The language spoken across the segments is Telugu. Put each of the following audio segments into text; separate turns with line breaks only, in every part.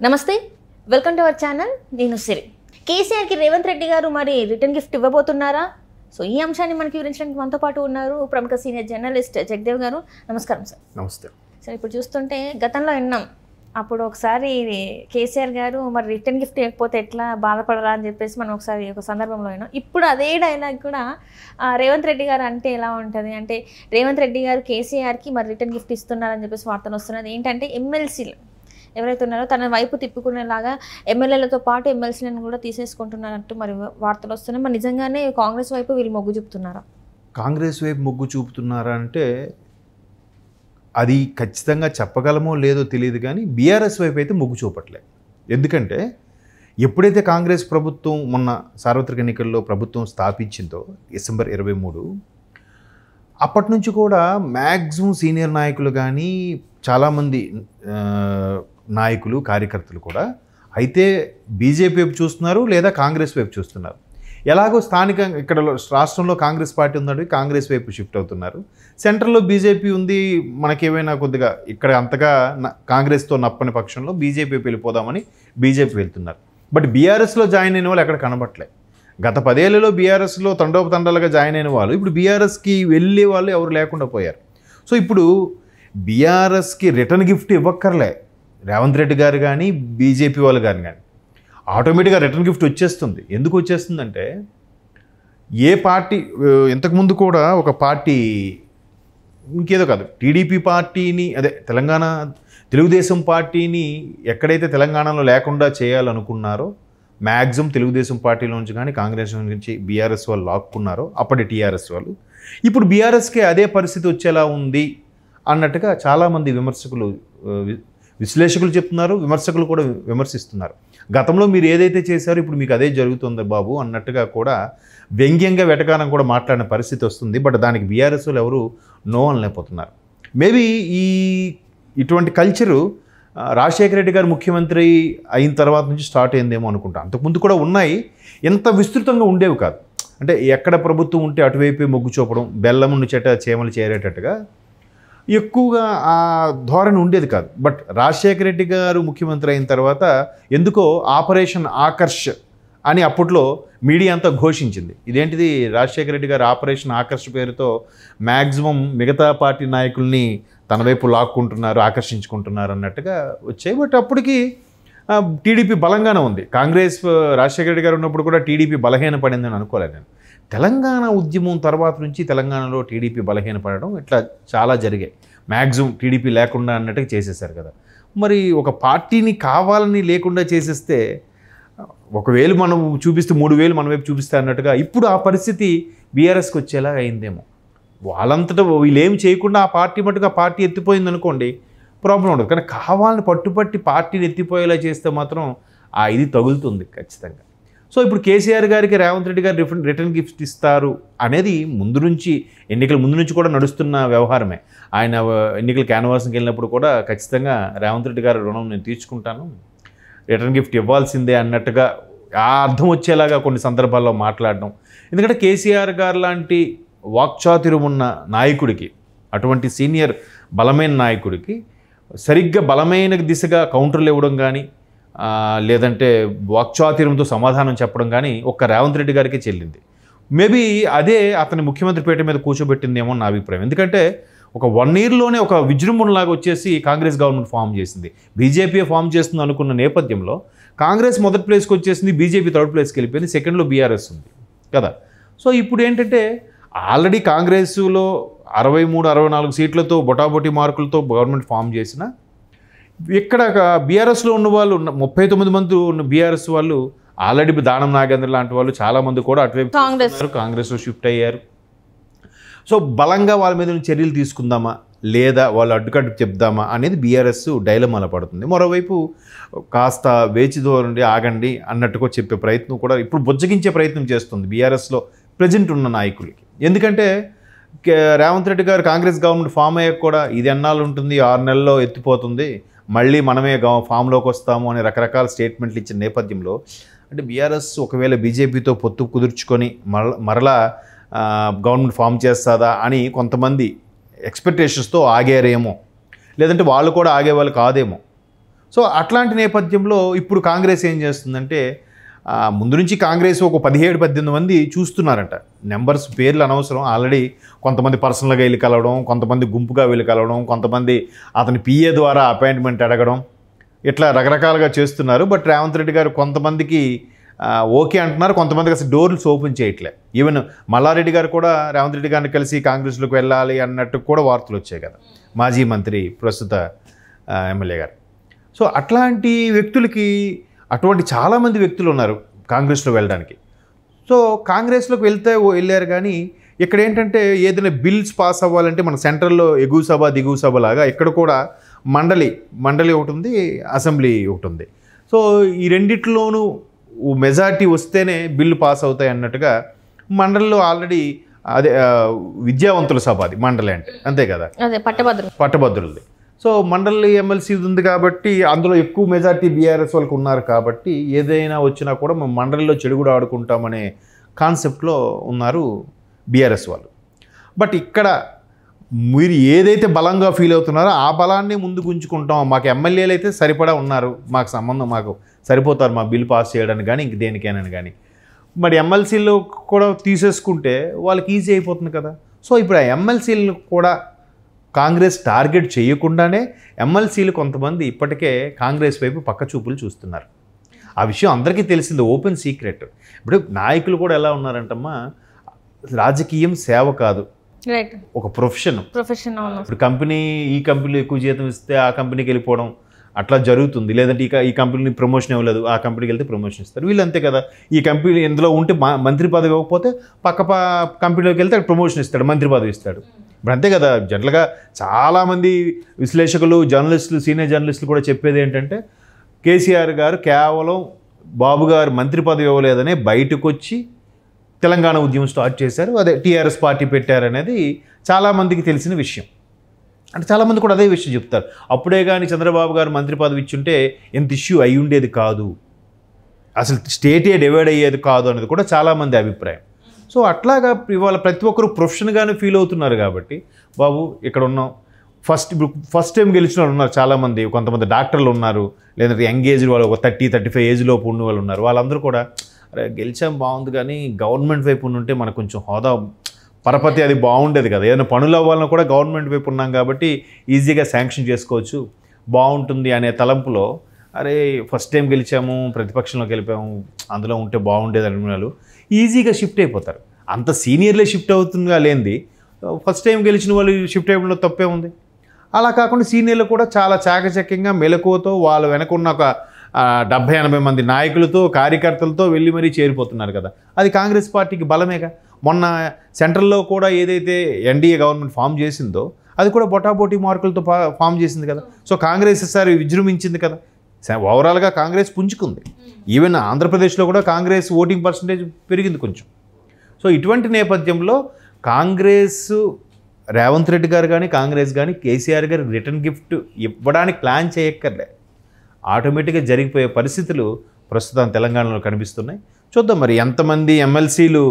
నమస్తే, వెల్కమ్ టు అవర్ ఛానల్. నేను సిరి. కేసీఆర్కి రేవంత్ రెడ్డి గారు మరి రిటర్న్ గిఫ్ట్ ఇవ్వబోతున్నారా? సో ఈ అంశాన్ని మనకి వివరించడానికి మనతో పాటు ఉన్నారు ప్రముఖ సీనియర్ జర్నలిస్ట్ జగదేవ్ గారు. నమస్కారం సార్.
నమస్తే
సార్, ఇప్పుడు చూస్తుంటే గతంలో విన్నాం, అప్పుడు ఒకసారి కేసీఆర్ గారు మరి రిటర్న్ గిఫ్ట్ ఇవ్వకపోతే ఎట్లా బాధపడరా అని చెప్పేసి మనం ఒకసారి ఒక సందర్భంలో విన్నాం. ఇప్పుడు అదే డైలాగ్ కూడా రేవంత్ రెడ్డి గారు అంటే ఎలా ఉంటుంది అంటే, రేవంత్ రెడ్డి గారు కేసీఆర్కి మరి రిటర్న్ గిఫ్ట్ ఇస్తున్నారని చెప్పేసి వార్తలు వస్తున్నది. ఏంటంటే ఎమ్మెల్సీలు ఎవరైతే ఉన్నారో తన వైపు తిప్పుకునేలాగా ఎమ్మెల్యేలతో పాటు ఎమ్మెల్సీలను కూడా తీసేసుకుంటున్నారంటూ మరి వార్తలు వస్తున్నాయి. మరి నిజంగానే కాంగ్రెస్ వైపు వీళ్ళు మొగ్గు చూపుతున్నారా?
కాంగ్రెస్ వైపు మొగ్గు చూపుతున్నారా అంటే అది ఖచ్చితంగా చెప్పగలమో లేదో తెలియదు, కానీ బీఆర్ఎస్ వైపు అయితే మొగ్గు చూపట్లే. ఎందుకంటే ఎప్పుడైతే కాంగ్రెస్ ప్రభుత్వం మొన్న సార్వత్రిక ఎన్నికల్లో ప్రభుత్వం స్థాపించిందో డిసెంబర్ 23, అప్పటి నుంచి కూడా మ్యాక్సిమం సీనియర్ నాయకులు కానీ చాలామంది నాయకులు కార్యకర్తలు కూడా అయితే బీజేపీ వైపు చూస్తున్నారు లేదా కాంగ్రెస్ వైపు చూస్తున్నారు. ఎలాగో స్థానికంగా ఇక్కడ రాష్ట్రంలో కాంగ్రెస్ పార్టీ ఉందంటే కాంగ్రెస్ వైపు షిఫ్ట్ అవుతున్నారు. సెంట్రల్లో బీజేపీ ఉంది, మనకేమైనా కొద్దిగా ఇక్కడ అంతగా కాంగ్రెస్తో నప్పని పక్షంలో బీజేపీ వైపు వెళ్ళిపోదామని బీజేపీ వెళ్తున్నారు. బట్ బీఆర్ఎస్లో జాయిన్ అయిన వాళ్ళు ఎక్కడ కనబట్లే. గత 10 ఏళ్లలో బీఆర్ఎస్లో తండోపతండాలుగా జాయిన్ అయిన వాళ్ళు ఇప్పుడు బీఆర్ఎస్కి వెళ్ళే వాళ్ళు ఎవరు లేకుండా పోయారు. సో ఇప్పుడు బీఆర్ఎస్కి రిటర్న్ గిఫ్ట్ ఇవ్వక్కర్లే రేవంత్ రెడ్డి గారు కానీ బీజేపీ వాళ్ళు కానీ ఆటోమేటిక్గా రిటర్న్ గిఫ్ట్ వచ్చేస్తుంది. ఎందుకు వచ్చేస్తుందంటే, ఏ పార్టీ ఇంతకుముందు కూడా ఒక పార్టీ ఇంకేదో కాదు టీడీపీ పార్టీని అదే తెలుగుదేశం పార్టీని ఎక్కడైతే తెలంగాణలో లేకుండా చేయాలనుకున్నారో మ్యాక్సిమం తెలుగుదేశం పార్టీలోంచి కానీ కాంగ్రెస్ నుంచి బీఆర్ఎస్ వాళ్ళు లాక్కున్నారో అప్పటి టీఆర్ఎస్ వాళ్ళు, ఇప్పుడు బీఆర్ఎస్కే అదే పరిస్థితి వచ్చేలా ఉంది అన్నట్టుగా చాలామంది విశ్లేషకులు చెప్తున్నారు, విమర్శకులు కూడా విమర్శిస్తున్నారు. గతంలో మీరు ఏదైతే చేశారో ఇప్పుడు మీకు అదే జరుగుతుంది బాబు అన్నట్టుగా కూడా వ్యంగ్యంగా వెటకారం కూడా మాట్లాడిన పరిస్థితి వస్తుంది. బట్ దానికి బీఆర్ఎస్ వాళ్ళు ఎవరు నో అనలేకపోతున్నారు. మేబీ ఇటువంటి కల్చరు రాజశేఖర రెడ్డి గారు ముఖ్యమంత్రి అయిన తర్వాత నుంచి స్టార్ట్ అయిందేమో అనుకుంటా. అంతకుముందు కూడా ఉన్నాయి, ఎంత విస్తృతంగా ఉండేవి కాదు. అంటే ఎక్కడ ప్రభుత్వం ఉంటే అటువైపు మొగ్గు చూపడం, బెల్లముండి చెట చేమలు చేరేటట్టుగా ఎక్కువగా ఆ ధోరణి ఉండేది కాదు. బట్ రాజశేఖర రెడ్డి గారు ముఖ్యమంత్రి అయిన తర్వాత ఎందుకో ఆపరేషన్ ఆకర్ష్ అని అప్పట్లో మీడియా అంతా ఘోషించింది. ఇదేంటిది, రాజశేఖర రెడ్డి గారు ఆపరేషన్ ఆకర్ష్ పేరుతో మ్యాక్సిమం మిగతా పార్టీ నాయకుల్ని తన వైపు లాక్కుంటున్నారు, ఆకర్షించుకుంటున్నారు అన్నట్టుగా వచ్చాయి. బట్ అప్పటికి టీడీపీ బలంగానే ఉంది. కాంగ్రెస్ రాజశేఖర రెడ్డి గారు ఉన్నప్పుడు కూడా టీడీపీ బలహీన పడిందని అనుకోలేదు నేను. తెలంగాణ ఉద్యమం తర్వాత నుంచి తెలంగాణలో టీడీపీ బలహీనపడడం ఇట్లా చాలా జరిగాయి. మ్యాక్సిమం టీడీపీ లేకుండా అన్నట్టుగా చేసేసారు కదా. మరి ఒక పార్టీని కావాలని లేకుండా చేసేస్తే 1,000 మనం చూపిస్తే 3,000 మన వైపు చూపిస్తే అన్నట్టుగా ఇప్పుడు ఆ పరిస్థితి బీఆర్ఎస్కి వచ్చేలా అయిందేమో. వాళ్ళంతటా వీళ్ళు ఏం చేయకుండా ఆ పార్టీ మటుకు ఆ పార్టీ ఎత్తిపోయింది అనుకోండి, ప్రాబ్లం ఉండదు. కానీ కావాలని పట్టుపట్టి పార్టీని ఎత్తిపోయేలా చేస్తే మాత్రం ఇది తగులుతుంది ఖచ్చితంగా. సో ఇప్పుడు కేసీఆర్ గారికి రేవంత్ రెడ్డి గారు రిటర్న్ గిఫ్ట్ ఇస్తారు అనేది ఎన్నికల ముందు నుంచి కూడా నడుస్తున్న వ్యవహారమే. ఆయన ఎన్నికల క్యాన్వాసింగ్కి వెళ్ళినప్పుడు కూడా ఖచ్చితంగా రేవంత్ రెడ్డి గారి రుణం నేను తీర్చుకుంటాను, రిటర్న్ గిఫ్ట్ ఇవ్వాల్సిందే అన్నట్టుగా ఆ అర్థం వచ్చేలాగా కొన్ని సందర్భాల్లో మాట్లాడడం. ఎందుకంటే కేసీఆర్ గారు లాంటి వాక్చాతుర్యం ఉన్న నాయకుడికి, అటువంటి సీనియర్ బలమైన నాయకుడికి సరిగ్గా బలమైన దిశగా కౌంటర్లు ఇవ్వడం కానీ లేదంటే వాక్చాతుర్యంతో సమాధానం చెప్పడం కానీ ఒక్క రేవంత్ రెడ్డి గారికి చెల్లింది. మేబీ అదే అతని ముఖ్యమంత్రి పీట మీద కూర్చోబెట్టిందేమో నా అభిప్రాయం. ఎందుకంటే ఒక 1 yearలోనే ఒక విజృంభణలాగా వచ్చేసి కాంగ్రెస్ గవర్నమెంట్ ఫామ్ చేసింది. బీజేపీ ఫామ్ చేస్తుంది అనుకున్న నేపథ్యంలో కాంగ్రెస్ మొదటి ప్లేస్కి వచ్చేసింది, బీజేపీ థర్డ్ ప్లేస్కి వెళ్ళిపోయింది, సెకండ్లో బీఆర్ఎస్ ఉంది కదా. సో ఇప్పుడు ఏంటంటే ఆల్రెడీ కాంగ్రెస్లో 63-64 సీట్లతో బొటాబొటీ మార్కులతో గవర్నమెంట్ ఫామ్ చేసిన ఇక్కడ బీఆర్ఎస్లో ఉన్న వాళ్ళు 39 మంది ఉన్న బీఆర్ఎస్ వాళ్ళు ఆల్రెడీ దానం నాగేంద్ర లాంటి వాళ్ళు చాలామంది కూడా అటువైపు కాంగ్రెస్లో షిఫ్ట్ అయ్యారు. సో బలంగా వాళ్ళ మీద చర్యలు తీసుకుందామా లేదా వాళ్ళు అడ్డుకట్టు చెప్దామా అనేది బీఆర్ఎస్ డైలమాలో పడుతుంది. మరోవైపు కాస్త వేచి దూరండి ఆగండి అన్నట్టుగా చెప్పే ప్రయత్నం కూడా ఇప్పుడు బుజ్జగించే ప్రయత్నం చేస్తుంది బీఆర్ఎస్లో ప్రజెంట్ ఉన్న నాయకులకి. ఎందుకంటే రేవంత్ రెడ్డి గారు కాంగ్రెస్ గవర్నమెంట్ ఫామ్ అయ్యాక కూడా ఇది ఎన్నాళ్ళు ఉంటుంది, 6 నెలల్లో ఎత్తిపోతుంది, మళ్ళీ మనమే ఫామ్లోకి వస్తాము అనే రకరకాల స్టేట్మెంట్లు ఇచ్చిన నేపథ్యంలో అంటే బీఆర్ఎస్ ఒకవేళ బీజేపీతో పొత్తు కుదుర్చుకొని మరలా గవర్నమెంట్ ఫామ్ చేస్తుందా అని కొంతమంది ఎక్స్పెక్టేషన్స్తో ఆగారేమో, లేదంటే వాళ్ళు కూడా ఆగేవాళ్ళు కాదేమో. సో అట్లాంటి నేపథ్యంలో ఇప్పుడు కాంగ్రెస్ ఏం చేస్తుందంటే ముందు నుంచి కాంగ్రెస్ ఒక 17-18 మంది చూస్తున్నారంట. నెంబర్స్ పేర్లు అనవసరం. ఆల్రెడీ కొంతమంది పర్సనల్గా వెళ్ళి కలవడం, కొంతమంది గుంపుగా వెళ్ళి కలవడం, కొంతమంది అతని పిఏ ద్వారా అపాయింట్మెంట్ అడగడం, ఇట్లా రకరకాలుగా చేస్తున్నారు. బట్ రేవంత్ రెడ్డి గారు కొంతమందికి ఓకే అంటున్నారు, కొంతమందికి అసలు డోర్స్ ఓపెన్ చేయట్లే. ఈవెన్ మల్లారెడ్డి గారు కూడా రేవంత్ రెడ్డి గారిని కలిసి కాంగ్రెస్లోకి వెళ్ళాలి అన్నట్టు కూడా వార్తలు వచ్చాయి కదా, మాజీ మంత్రి ప్రస్తుత ఎమ్మెల్యే గారు. సో అట్లాంటి వ్యక్తులకి అటువంటి చాలామంది వ్యక్తులు ఉన్నారు కాంగ్రెస్లో వెళ్ళడానికి. సో కాంగ్రెస్లోకి వెళ్ళారు. కానీ ఇక్కడ ఏంటంటే ఏదైనా బిల్స్ పాస్ అవ్వాలంటే మన సెంట్రల్లో ఎగువ సభ దిగువ సభ లాగా ఇక్కడ కూడా మండలి ఒకటి ఉంది, అసెంబ్లీ ఒకటి ఉంది. సో ఈ రెండిట్లోనూ మెజారిటీ వస్తేనే బిల్లు పాస్ అవుతాయి అన్నట్టుగా మండలిలో ఆల్రెడీ అదే విద్యావంతుల సభ అది మండలి అంటే, అంతే కదా,
అదే
పట్టభద్రులది. సో మండలి ఎమ్మెల్సీ ఉంది కాబట్టి అందులో ఎక్కువ మెజార్టీ బీఆర్ఎస్ వాళ్ళకు ఉన్నారు కాబట్టి ఏదైనా వచ్చినా కూడా మేము మండలిలో చెడుగుడు ఆడుకుంటామనే కాన్సెప్ట్లో ఉన్నారు బీఆర్ఎస్ వాళ్ళు. బట్ ఇక్కడ మీరు ఏదైతే బలంగా ఫీల్ అవుతున్నారో ఆ బలాన్ని ముందు గుంజుకుంటాం, మాకు ఎమ్మెల్యేలు అయితే సరిపడా ఉన్నారు, మాకు సంబంధం, మాకు సరిపోతారు మా బిల్ పాస్ చేయడానికి కానీ ఇంక దేనికైనా కానీ. మరి ఎమ్మెల్సీలు కూడా తీసేసుకుంటే వాళ్ళకి ఈజీ అయిపోతుంది కదా. సో ఇప్పుడు ఆ ఎమ్మెల్సీలను కూడా కాంగ్రెస్ టార్గెట్ చేయకుండానే ఎమ్మెల్సీలు కొంతమంది ఇప్పటికే కాంగ్రెస్ వైపు పక్క చూపులు చూస్తున్నారు. ఆ విషయం అందరికీ తెలిసింది, ఓపెన్ సీక్రెట్. ఇప్పుడు నాయకులు కూడా ఎలా ఉన్నారంటమ్మా, రాజకీయం సేవ కాదు, ఒక ప్రొఫెషన్. ఇప్పుడు ఈ కంపెనీలో ఎక్కువ జీతం ఇస్తే ఆ కంపెనీకి వెళ్ళిపోవడం అట్లా జరుగుతుంది. లేదంటే ఈ కంపెనీ ప్రమోషన్ ఇవ్వలేదు, ఆ కంపెనీకి వెళ్తే ప్రమోషన్ ఇస్తారు. వీళ్ళు అంతే కదా, ఈ కంపెనీ ఎందులో ఉంటే మంత్రి పదవి ఇవ్వకపోతే పక్క కంపెనీలోకి వెళ్తే ప్రమోషన్ ఇస్తాడు, మంత్రి పదవి ఇస్తాడు. ఇప్పుడు అంతే కదా. జనరల్గా చాలామంది విశ్లేషకులు, జర్నలిస్టులు, సీనియర్ జర్నలిస్టులు కూడా చెప్పేది ఏంటంటే కేసీఆర్ గారు కేవలం బాబు గారు మంత్రి పదవి ఇవ్వలేదనే బయటకు వచ్చి తెలంగాణ ఉద్యమం స్టార్ట్ చేశారు, అదే టీఆర్ఎస్ పార్టీ పెట్టారనేది చాలామందికి తెలిసిన విషయం. అంటే చాలామంది కూడా అదే విషయం చెప్తారు. అప్పుడే కానీ చంద్రబాబు గారు మంత్రి పదవి ఇచ్చుంటే ఎంత ఇష్యూ అయి ఉండేది కాదు, అసలు స్టేటే డివైడ్ అయ్యేది కాదు అనేది కూడా చాలామంది అభిప్రాయం. సో అట్లాగా ఇవాళ ప్రతి ఒక్కరు ప్రొఫెషన్గానే ఫీల్ అవుతున్నారు కాబట్టి బాబు ఇక్కడ ఉన్నాం. ఫస్ట్ టైం గెలిచిన వాళ్ళు ఉన్నారు చాలామంది, కొంతమంది డాక్టర్లు ఉన్నారు, లేదంటే యంగ్ ఏజ్ వాళ్ళు, ఒక 30-35 ఏజ్ లోపు ఉన్న వాళ్ళు ఉన్నారు. వాళ్ళందరూ కూడా అరే గెలిచాం బాగుంది, కానీ గవర్నమెంట్ వైపు ఉంటే మనకు కొంచెం హోదా పరపతి అది బాగుండేది కదా, ఏదైనా పనులు అవ్వాలన్నా కూడా గవర్నమెంట్ వైపు ఉన్నాం కాబట్టి ఈజీగా శాంక్షన్ చేసుకోవచ్చు, బాగుంటుంది అనే తలంపులో అరే ఫస్ట్ టైం గెలిచాము, ప్రతిపక్షంలోకి వెళ్ళిపోయాము, అందులో ఉంటే బాగుండేది అనుకున్నాను ఈజీగా షిఫ్ట్ అయిపోతారు. అంత సీనియర్లే షిఫ్ట్ అవుతుందిగా లేనిది ఫస్ట్ టైం గెలిచిన వాళ్ళు షిఫ్ట్ అయ్యడంలో తప్పే ఉంది. అలా కాకుండా సీనియర్లు కూడా చాలా చాకచక్యంగా మెలకువతో వాళ్ళ వెనకున్న ఒక 70-80 మంది నాయకులతో, కార్యకర్తలతో వెళ్ళి మరీ చేరిపోతున్నారు కదా. అది కాంగ్రెస్ పార్టీకి బలమేగా. మొన్న సెంట్రల్లో కూడా ఏదైతే ఎన్డీఏ గవర్నమెంట్ ఫామ్ చేసిందో అది కూడా బొటాబోటీ మార్కులతో ఫామ్ చేసింది కదా. సో కాంగ్రెస్ ఈసారి విజృంభించింది కదా. ఓవరాల్గా కాంగ్రెస్ పుంజుకుంది. ఈవెన్ ఆంధ్రప్రదేశ్లో కూడా కాంగ్రెస్ ఓటింగ్ పర్సంటేజ్ పెరిగింది కొంచెం. సో ఇటువంటి నేపథ్యంలో కాంగ్రెస్ రేవంత్ రెడ్డి గారు కానీ కాంగ్రెస్ కానీ కేసీఆర్ గారు రిటర్న్ గిఫ్ట్ ఇవ్వడానికి ప్లాన్ చేయక్కర్లే, ఆటోమేటిక్గా జరిగిపోయే పరిస్థితులు ప్రస్తుతం తెలంగాణలో కనిపిస్తున్నాయి. చూద్దాం మరి ఎంతమంది ఎమ్మెల్సీలు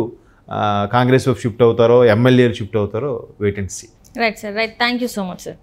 కాంగ్రెస్ వైపు షిఫ్ట్ అవుతారో, ఎమ్మెల్యేలు షిఫ్ట్ అవుతారో, wait and see.
Right sir, right. Thank you so much sir.